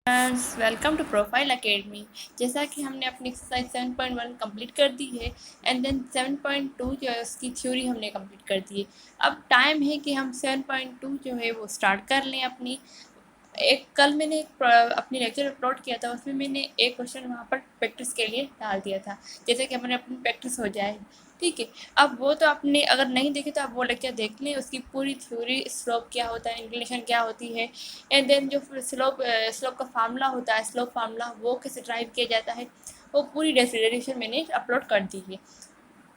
Welcome to profile academy. जैसा कि हमने अपनी एक्सरसाइज 7.1 कंप्लीट कर दी है एंड देन 7.2 जो है उसकी थ्योरी हमने कंप्लीट कर दी है। अब टाइम है कि हम 7.2 जो है वो स्टार्ट कर लें अपनी। कल मैंने अपनी लेक्चर अपलोड किया था, उसमें मैंने एक क्वेश्चन वहाँ पर प्रैक्टिस के लिए डाल दिया था, जैसे कि हमारे अपनी प्रैक्टिस हो जाए। ठीक है, अब वो तो आपने अगर नहीं देखे तो आप वो लेक्चर देख लें, उसकी पूरी थ्योरी, स्लोप क्या होता है, इंक्लिनेशन क्या होती है, एंड देन जो स्लोप का फार्मूला होता है, स्लोप फार्मूला वो कैसे ड्राइव किया जाता है, वो पूरी डेफिनेशन मैंने अपलोड कर दी है।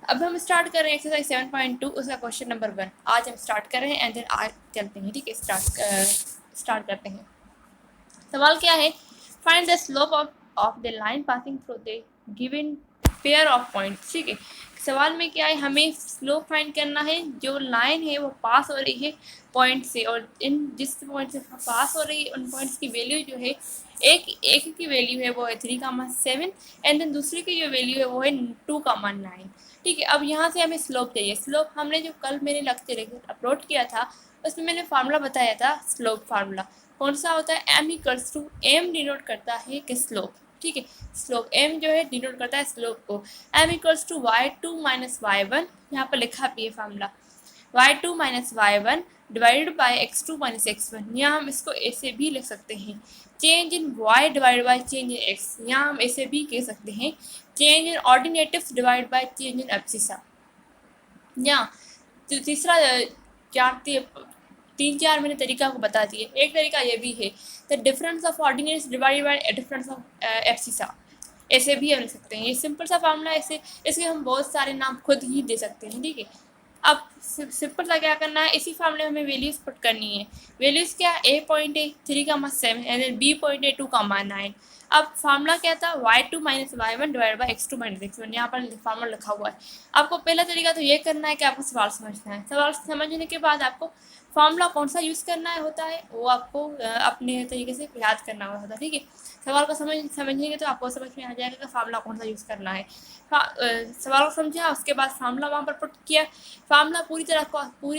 अब हम स्टार्ट कर रहे हैं एक्सरसाइज 7.2, उसका क्वेश्चन नंबर 1 आज हम स्टार्ट कर रहे हैं एंड देन आज चलते हैं। ठीक है, स्टार्ट करते हैं। सवाल क्या है, find the slope of the line passing through the given pair of points. ठीक है, सवाल में क्या है, हमें स्लोप फाइंड करना है, जो लाइन है वो पास हो रही है पॉइंट से, और इन जिस पॉइंट से पास हो रही है उन पॉइंट्स की वैल्यू जो है, एक की वैल्यू है वो है 3,7 एंड देन दूसरी की जो वैल्यू है वो है 2,9। ठीक है, अब यहाँ से हमें स्लोप चाहिए। स्लोप हमने जो कल मैंने लेक्चर अपलोड किया था उसमें मैंने फार्मूला बताया था, स्लोप फार्मूला कौन सा होता है, M equals to, M denote करता है कि स्लोप। ठीक है, स्लोप एम जो है डिनोट करता है स्लोप को। M equals to y2 minus y1, यहाँ पर लिखा भी है formula, y2 minus y1 divided by x2 minus x1। यहाँ हम इसको ऐसे भी लिख सकते हैं, change in y divide by change in x। यहाँ हम ऐसे भी कह सकते हैं, change in ordinates divide by change in abscissa. यहाँ तीसरा तीन चार मैंने तरीका आपको बता दिए। एक तरीका ये भी है, the difference of ordinates divided by difference of abscissa, ऐसे भी हम लिख सकते हैं। ये सिंपल सा फार्मूला, ऐसे इसके हम बहुत सारे नाम खुद ही दे सकते हैं। ठीक है, अब सिंपल सा क्या करना है, इसी फार्मूले में हमें वैल्यूज पुट करनी है। वैल्यूज क्या, ए पॉइंट है 3,7 एंड देन बी पॉइंट है 2,9। अब फार्मूला क्या था, y2 minus y1 divide by x2 minus x1, यहाँ पर फार्मूला लिखा हुआ है। आपको पहला तरीका तो ये करना है कि आपको सवाल समझना है। सवाल समझने के बाद आपको फार्मूला कौन सा यूज़ करना है होता है वो आपको अपने तरीके से याद करना होता है। ठीक है, सवाल को समझेंगे तो आपको समझ में आ जाएगा कि फार्मूला कौन सा यूज़ करना है। सवाल को समझा, उसके बाद फार्मूला वहाँ पर पुट किया। फार्मूला पूरी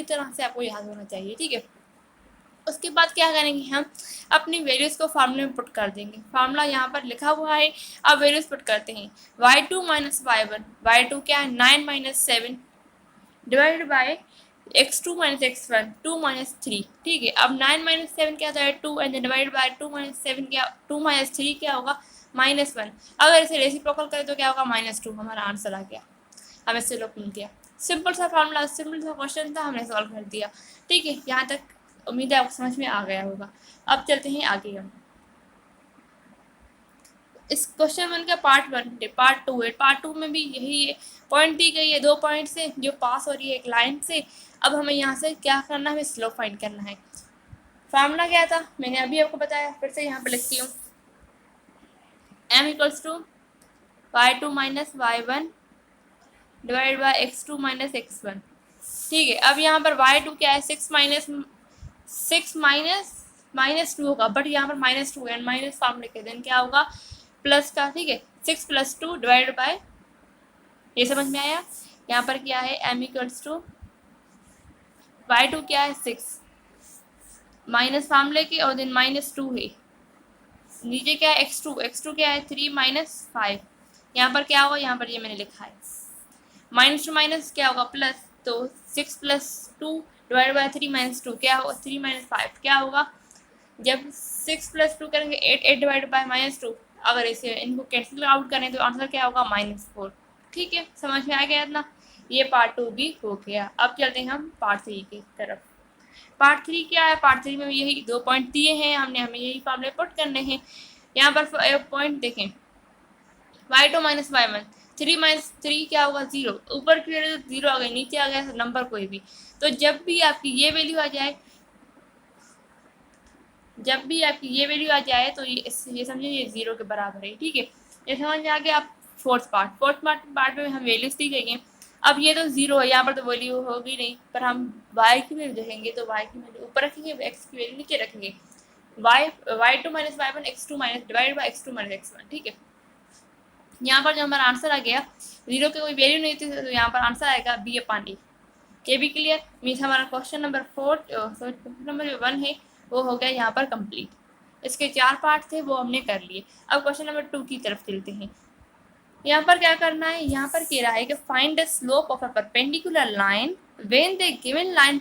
तरह से आपको याद होना चाहिए। ठीक है, उसके बाद क्या करेंगे, हम अपनी वैल्यूज़ को फार्मूले में पुट कर देंगे। फार्मूला यहाँ पर लिखा हुआ है, अब वैल्यूज़ पुट करते हैं। y2 माइनस y1, y2 क्या है 9 minus 7 divided by x2 minus x1 2 minus 3। ठीक है, अब 9 माइनस 7 क्या था 2 एंड डिवाइडेड बाई 2 माइनस 7 क्या, 2 माइनस 3 क्या होगा -1। अगर इसे रेसिप्रोकल करें तो क्या होगा -2। हमारा आंसर आ गया, हमें स्लोप मिल गया। सिंपल सा फार्मूला, सिंपल सा क्वेश्चन था, हमने सॉल्व कर दिया। ठीक है, यहाँ तक उम्मीद है आपको समझ में आ गया होगा। अब चलते हैं आगे। हम इस क्वेश्चन 1 का पार्ट 1 है, पार्ट 2 है। पार्ट 2 में भी यही है, पॉइंट दी गई है, 2 पॉइंट से जो पास हो रही है एक लाइन से। अब हमें यहाँ से क्या करना है, हमें स्लोप फाइंड करना है। फार्मूला क्या था मैंने अभी आपको बताया, फिर से यहाँ पर लिखती हूँ, m equals to y2 minus y1 divide by x2 minus x1। ठीक है, अब यहाँ पर y2 क्या है 6 माइनस 2 होगा, बट यहाँ पर -2 है, माइनस फॉर्म लिखे देन क्या होगा प्लस का। ठीक है, 6 + 2 डिवाइड बाय, ये समझ में आया। यहाँ पर क्या है m इक्वल्स टू y2 क्या है 6 माइनस फॉर्म लेके और देन -2 है, नीचे क्या है x2 क्या है 3 माइनस 5। यहाँ पर क्या होगा, यहाँ पर ये मैंने लिखा है माइनस टू माइनस क्या होगा प्लस, तो 6 + 2 डिवाइड बाई 3 - 2 क्या होगा 3 - 5 क्या होगा, जब 6 + 2 करेंगे 8 डिवाइड बाई -2, अगर इसे इनको कैंसिल आउट करें तो आंसर क्या होगा -4। ठीक है, समझ में आ गया इतना। ये पार्ट 2 भी हो गया। अब चलते हैं हम पार्ट 3 की तरफ। पार्ट 3 क्या है, पार्ट 3 में यही 2 पॉइंट दिए हैं, हमें यही फॉर्मूले पुट करने हैं। यहाँ पर पॉइंट देखें, y2 माइनस y1, 3 माइनस 3 क्या होगा 0, ऊपर की वैल्यू 0 आ गई, नीचे आ गया नंबर कोई भी, तो जब भी आपकी ये वैल्यू आ जाए तो ये समझिए ये 0 के बराबर है। ठीक है, ये समझ में आ गया। आप फोर्थ पार्ट में हम वैल्यूज दी गई हैं। अब ये तो 0 है, यहाँ पर तो वैल्यू होगी नहीं, पर हम y की वैल्यू देखेंगे तो y की वैल्यू ऊपर रखेंगे, x की वैल्यू नीचे रखेंगे। y2 minus y1 x2 minus divide by x2 minus x1। ठीक है, यहाँ पर जो हमारा आंसर आ गया 0 की कोई वैल्यू नहीं थी, तो यहाँ पर आंसर आएगा B/D। के भी क्लियर, मीन्स हमारा क्वेश्चन नंबर 1 है वो हो गया यहाँ पर कंप्लीट। इसके 4 पार्ट थे वो हमने कर लिए। अब क्वेश्चन नंबर 2 की तरफ चलते हैं। यहाँ पर क्या करना है, यहाँ पर कह रहा है कि find the slope of a perpendicular line when the given line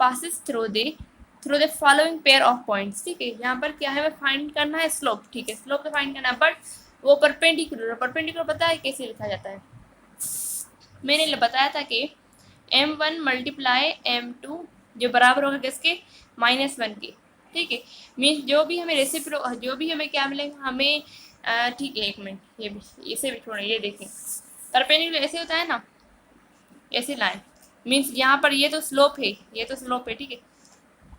passes through the following pair of points. ठीक है, यहाँ पर क्या है, हमें फाइंड करना है स्लोप। ठीक है, स्लोप तो फाइंड करना है, बट वो परपेंडिकुलर पता है कैसे लिखा जाता है। मैंने बताया था कि m1 मल्टीप्लाई m2 जो बराबर होगा किसके, -1 के। ठीक है, मीन्स जो भी हमें क्या मिलेगा हमें, ठीक है, एक मिनट, ये भी इसे भी छोड़ें, ये देखें परपेंडिकुलर ऐसे होता है ना, ऐसे लाइन, मीन्स यहाँ पर ये तो स्लोप है, ठीक है।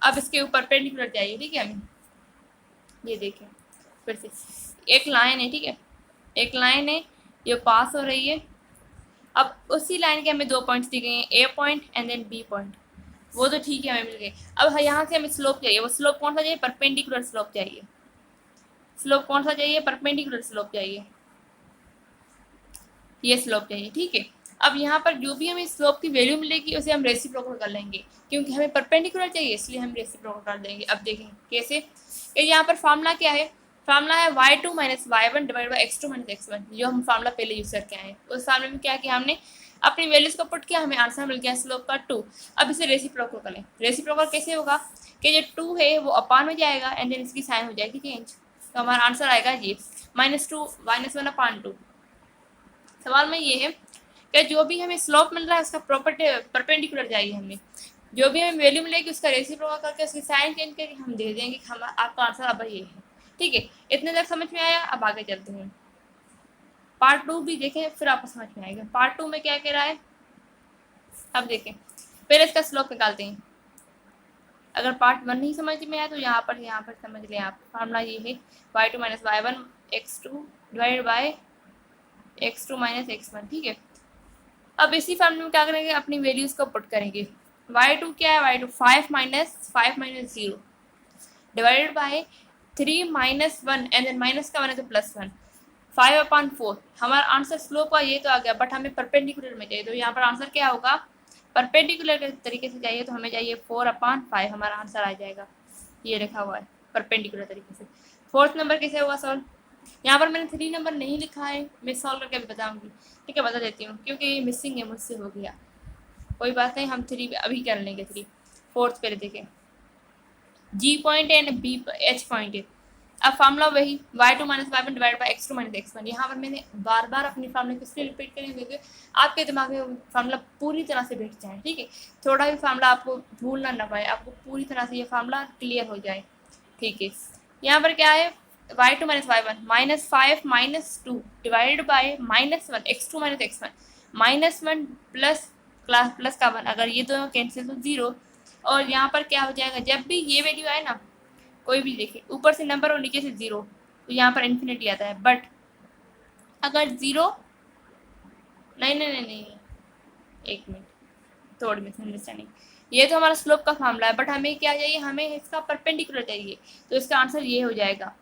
अब इसके ऊपर परपेंडिकुलर चाहिए, ठीक है। हमें ये देखें फिर से, एक लाइन है, ठीक है, एक लाइन है, ये पास हो रही है। अब उसी लाइन के हमें 2 पॉइंट्स दिए गए हैं, A point and then B point, वो तो ठीक है, हमें मिल गए। अब यहाँ से हमें स्लोप चाहिए, वो स्लोप कौन सा चाहिए, परपेंडिकुलर स्लोप चाहिए। स्लोप कौन सा चाहिए, परपेंडिकुलर स्लोप चाहिए, ये स्लोप चाहिए, ठीक है। अब यहाँ पर जो भी हमें स्लोप की वैल्यू मिलेगी उसे हम रेसिप्रोकल कर लेंगे, क्योंकि हमें परपेंडिकुलर चाहिए इसलिए हम रेसिप्रोकल कर देंगे। अब देखें कैसे, यहाँ पर फार्मूला क्या है, फार्मूला है y2 minus y1 divide by x2 minus x1, जो हम फार्मूला पहले यूज करके आए हैं। उस फार्मूले में क्या किया हमने, अपनी वैल्यूज को पुट किया, हमें आंसर मिल गया स्लोप का 2। अब इसे रेसिप्रोकल करें, रेसिप्रोकल कैसे होगा कि जो 2 है वो अपान हो जाएगा एंड देन इसकी साइन हो जाएगी चेंज, तो हमारा आंसर आएगा ये -2 -1/2। सवाल में ये है कि जो भी हमें स्लोप मिल रहा है उसका प्रॉपर्टी परपेंडिकुलर चाहिए, हमें जो भी हमें वैल्यू मिलेगी उसका रेसिप्रोकल करके उसकी साइन चेंज करके हम दे देंगे कि हम आपका आंसर अब ये है। ठीक है, इतने तक समझ में आया। अब आगे चलते हैं, पार्ट 2 भी देखें फिर आपको समझ में आएगा पार्ट 2 में क्या कह रहा है। अब देखें, फिर इसका स्लोप निकालते हैं। अगर पार्ट 1 नहीं समझ में आया तो यहाँ पर समझ लें आप। फार्मूला ये है y2 minus y1 x2 divided by x2 minus x1। ठीक है, अब इसी फार्मूले में क्या करेंगे, अपनी वैल्यूज को पुट करेंगे। y2 क्या है, y2 5 minus 0 divided by 3 minus 1 and then minus का 1 है तो +1, 5/4। हमारा आंसर स्लोप का ये तो आ गया, बट हमें परपेंडिकुलर में चाहिए, तो यहाँ पर आंसर क्या होगा, परपेंडिकुलर के तरीके से चाहिए तो हमें चाहिए 4/5, हमारा आंसर आ जाएगा। ये लिखा हुआ है परपेंडिकुलर तरीके से। 4th नंबर कैसे होगा सॉल्व, यहाँ पर मैंने 3 नंबर नहीं लिखा है, मैं सॉल्व करके भी बताऊंगी। ठीक है, बता देती हूँ क्योंकि ये मिसिंग है, मुझसे हो गया, कोई बात नहीं, हम 3 अभी कर लेंगे। 4th पहले देखें, G point and B H point है। अब फार्मूला वही y2 minus y1 divide by x2 minus x1। यहाँ पर मैंने बार बार अपनी फार्मूला को इसलिए रिपीट करेंगे क्योंकि आपके दिमाग में फार्मूला पूरी तरह से बैठ जाए। ठीक है, थोड़ा भी फार्मूला आपको भूलना ना पाए, आपको पूरी तरह से ये फार्मूला क्लियर हो जाए। ठीक है, यहाँ पर क्या है, y2 minus y1 -5 minus 2 divided by -1 x2 minus x1 -1 plus का 1, अगर ये दोनों कैंसिल तो 0। और यहाँ पर क्या हो जाएगा, जब भी ये वैल्यू आए ना, कोई भी देखे ऊपर से नंबर और नीचे से 0, तो यहाँ पर इन्फिनिटी आता है। बट अगर 0 नहीं, एक मिनट, थोड़ी मिसअंडरस्टैंडिंग, ये तो हमारा स्लोप का मामला है, बट हमें क्या चाहिए, हमें इसका परपेंडिकुलर चाहिए, तो इसका आंसर ये हो जाएगा,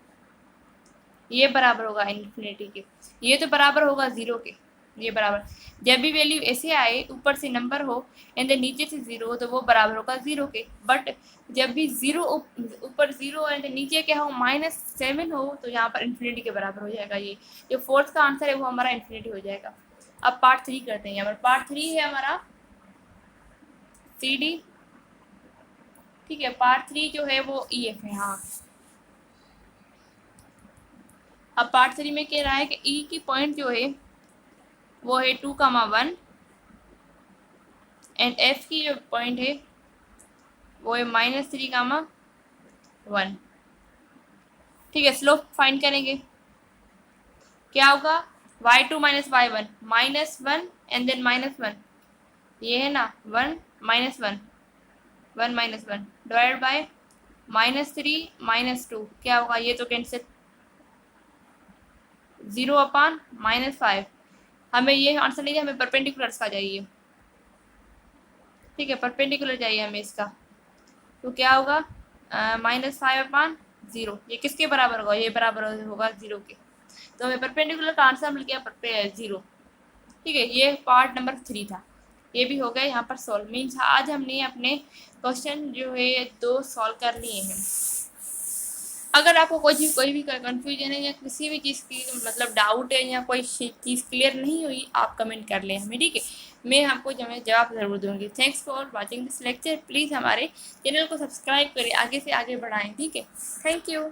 ये बराबर होगा इन्फिनिटी के, ये तो बराबर होगा 0 के, ये बराबर जब भी वैल्यू ऐसे आए ऊपर से नंबर हो एंड नीचे से 0 हो तो वो बराबर होगा 0 के। बट जब भी 0 ऊपर 0 एंड नीचे क्या हो -7 हो तो यहाँ पर इन्फिनिटी के बराबर हो जाएगा। ये जो 4th का आंसर है वो हमारा इन्फिनिटी हो जाएगा। अब पार्ट 3 करते हैं। यहाँ पर पार्ट 3 है हमारा CD। ठीक है, पार्ट 3 जो है वो EF है। हाँ, अब पार्ट 3 में कह रहा है कि E की पॉइंट जो है वो है 2,1 एंड F की जो पॉइंट है वो है -3,1। ठीक है, स्लोप फाइंड करेंगे, क्या होगा, y2 minus y1 -1 and then -1, ये है ना 1 -1 1 -1 डिवाइड बाय -3 -2, क्या होगा, ये तो कैंसिल 0/-5। हमें ये आंसर नहीं चाहिए, हमें परपेंडिकुलर का चाहिए। ठीक है, परपेंडिकुलर चाहिए हमें इसका, तो क्या होगा -5/0, ये किसके बराबर होगा, ये बराबर होगा 0 के, तो हमें परपेंडिकुलर का आंसर मिल गया 0। ठीक है, ये पार्ट नंबर 3 था, ये भी हो गया यहाँ पर सॉल्व। मीन्स आज हमने अपने क्वेश्चन जो है 2 सॉल्व कर लिए हैं। अगर आपको कोई भी कन्फ्यूजन है या किसी भी चीज़ की मतलब डाउट है या कोई चीज़ क्लियर नहीं हुई, आप कमेंट कर लें हमें, ठीक है। मैं आपको जवाब ज़रूर दूँगी। Thanks for watching this lecture. Please हमारे चैनल को सब्सक्राइब करें, आगे से आगे बढ़ाएँ, ठीक है। Thank you.